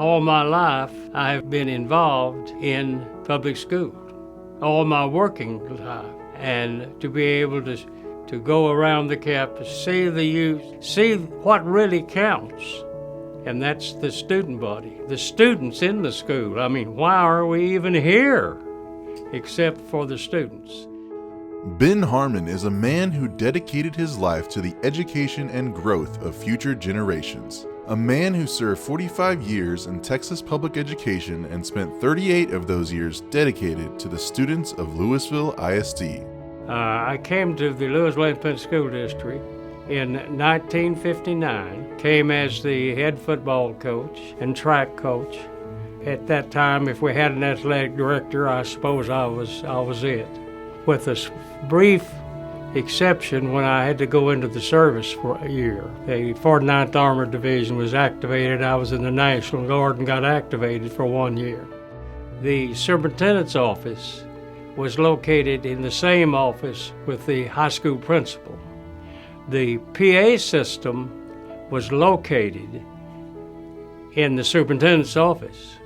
All my life, I have been involved in public school, all my working life. And to be able to go around the campus, see the youth, see what really counts. And that's the student body, the students in the school. I mean, why are we even here except for the students? Ben Harmon is a man who dedicated his life to the education and growth of future generations. A man who served 45 years in Texas public education and spent 38 of those years dedicated to the students of Lewisville ISD. I came to the Lewisville Independent School District in 1959, came as the head football coach and track coach. At that time, if we had an athletic director, I suppose I was it. With a brief exception when I had to go into the service for a year. The 49th Armored Division was activated. I was in the National Guard and got activated for 1 year. The superintendent's office was located in the same office with the high school principal. The PA system was located in the superintendent's office,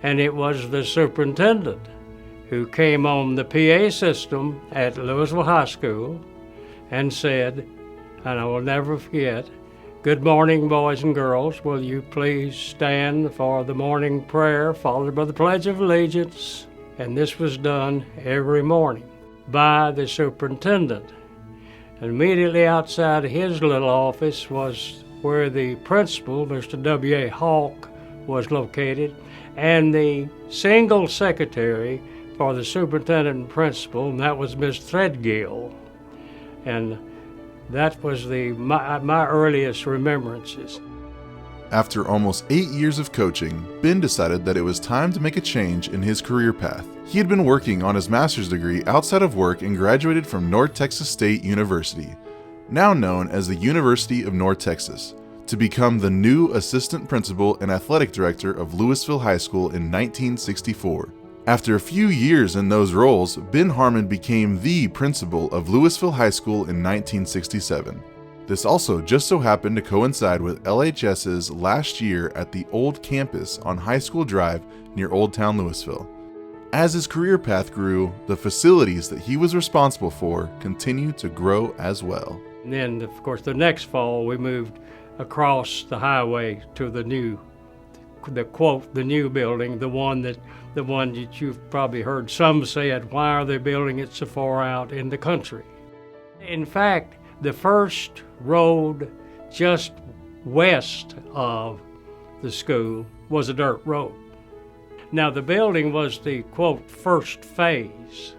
and it was the superintendent who came on the PA system at Lewisville High School and said, and I will never forget, "Good morning, boys and girls. Will you please stand for the morning prayer followed by the Pledge of Allegiance?" And this was done every morning by the superintendent. And immediately outside his little office was where the principal, Mr. W.A. Hawk, was located, and the single secretary for the superintendent and principal, and that was Miss Threadgill. And that was my earliest remembrances. After almost 8 years of coaching, Ben decided that it was time to make a change in his career path. He had been working on his master's degree outside of work and graduated from North Texas State University, now known as the University of North Texas, to become the new assistant principal and athletic director of Lewisville High School in 1964. After a few years in those roles, Ben Harmon became the principal of Lewisville High School in 1967. This also just so happened to coincide with LHS's last year at the old campus on High School Drive near Old Town Lewisville. As his career path grew, the facilities that he was responsible for continued to grow as well. And then, of course, the next fall we moved across the highway to the new building, the one that you've probably heard some said, why are they building it so far out in the country? In fact, the first road just west of the school was a dirt road. Now, the building was the, quote, first phase.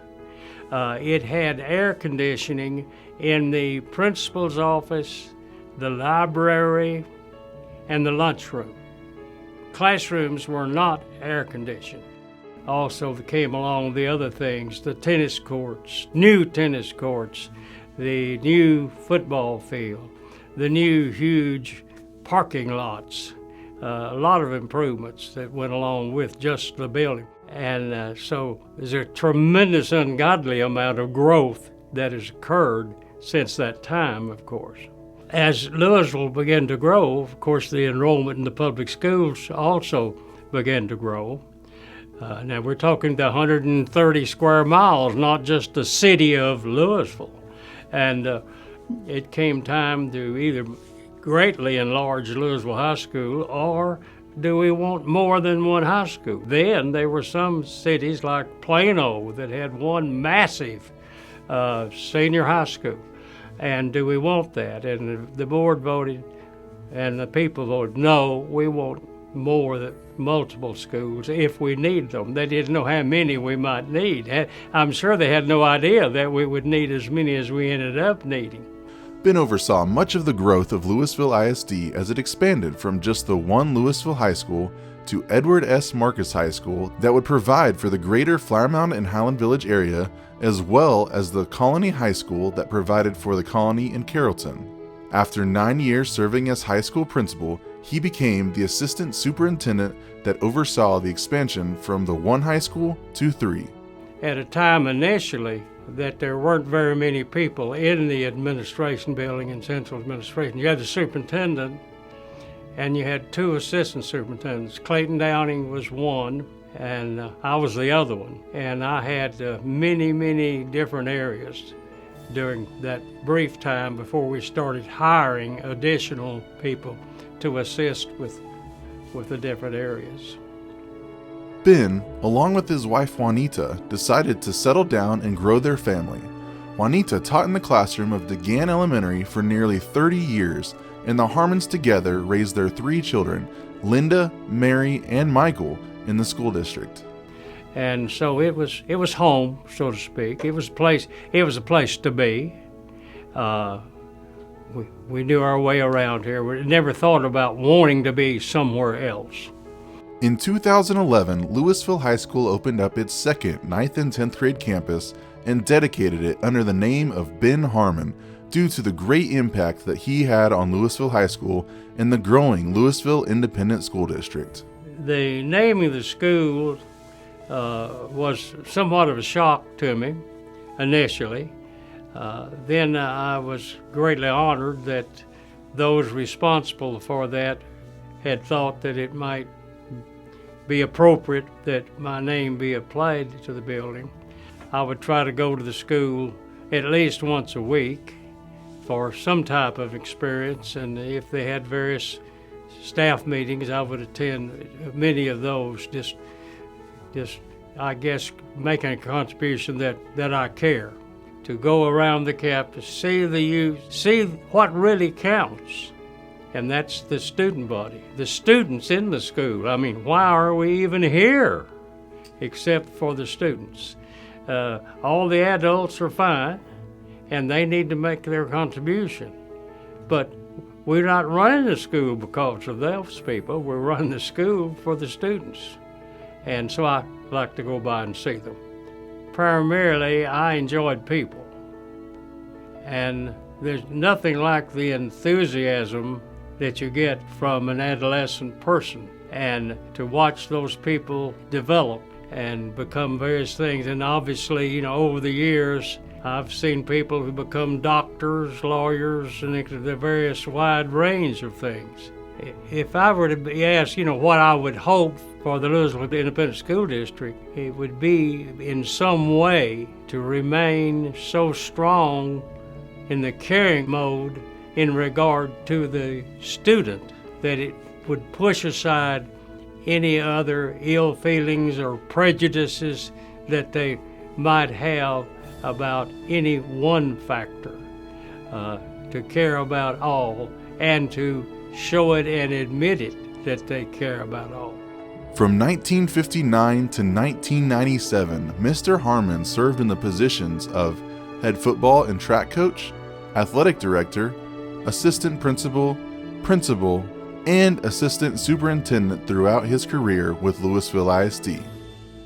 It had air conditioning in the principal's office, the library, and the lunchroom. Classrooms were not air conditioned. Also came along the other things, the tennis courts, new tennis courts, the new football field, the new huge parking lots, a lot of improvements that went along with just the building. And so there's a tremendous ungodly amount of growth that has occurred since that time, of course. As Lewisville began to grow, of course, the enrollment in the public schools also began to grow. Now we're talking the 130 square miles, not just the city of Lewisville. And it came time to either greatly enlarge Lewisville High School, or do we want more than one high school? Then there were some cities like Plano that had one massive senior high school. And do we want that? And the board voted, and the people voted, no, we want more than multiple schools if we need them. They didn't know how many we might need. I'm sure they had no idea that we would need as many as we ended up needing. Ben oversaw much of the growth of Lewisville ISD as it expanded from just the one Lewisville High School to Edward S. Marcus High School that would provide for the greater Flower Mound and Highland Village area, as well as the Colony High School that provided for the Colony in Carrollton. After 9 years serving as high school principal, he became the assistant superintendent that oversaw the expansion from the one high school to 3. At a time initially that there weren't very many people in the administration building and central administration. You had the superintendent, and you had two assistant superintendents. Clayton Downing was one, and I was the other one. And I had many different areas during that brief time before we started hiring additional people to assist with the different areas. Ben, along with his wife Juanita, decided to settle down and grow their family. Juanita taught in the classroom of DeGan Elementary for nearly 30 years, and the Harmons together raised their 3 children, Linda, Mary, and Michael, in the school district. And so it was home, so to speak. It was a place to be. We knew our way around here. We never thought about wanting to be somewhere else. In 2011, Lewisville High School opened up its second 9th and 10th grade campus and dedicated it under the name of Ben Harmon due to the great impact that he had on Lewisville High School and the growing Lewisville Independent School District. The naming of the school was somewhat of a shock to me initially. Then I was greatly honored that those responsible for that had thought that it might be appropriate that my name be applied to the building. I would try to go to the school at least once a week for some type of experience, and if they had various staff meetings, I would attend many of those, just I guess making a contribution that I care. To go around the campus, see the youth, see what really counts. And that's the student body, the students in the school. I mean, why are we even here except for the students? All the adults are fine, and they need to make their contribution. But we're not running the school because of those people. We're running the school for the students. And so I like to go by and see them. Primarily, I enjoyed people. And there's nothing like the enthusiasm that you get from an adolescent person, and to watch those people develop and become various things. And obviously, over the years, I've seen people who become doctors, lawyers, and the various wide range of things. If I were to be asked, what I would hope for the Lewisville Independent School District, it would be in some way to remain so strong in the caring mode in regard to the student that it would push aside any other ill feelings or prejudices that they might have about any one factor, to care about all and to show it and admit it that they care about all. From 1959 to 1997, Mr. Harmon served in the positions of head football and track coach, athletic director, assistant principal, and assistant superintendent throughout his career with Lewisville ISD.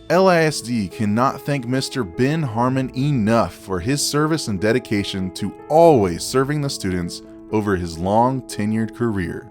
LISD cannot thank Mr. Ben Harmon enough for his service and dedication to always serving the students over his long tenured career.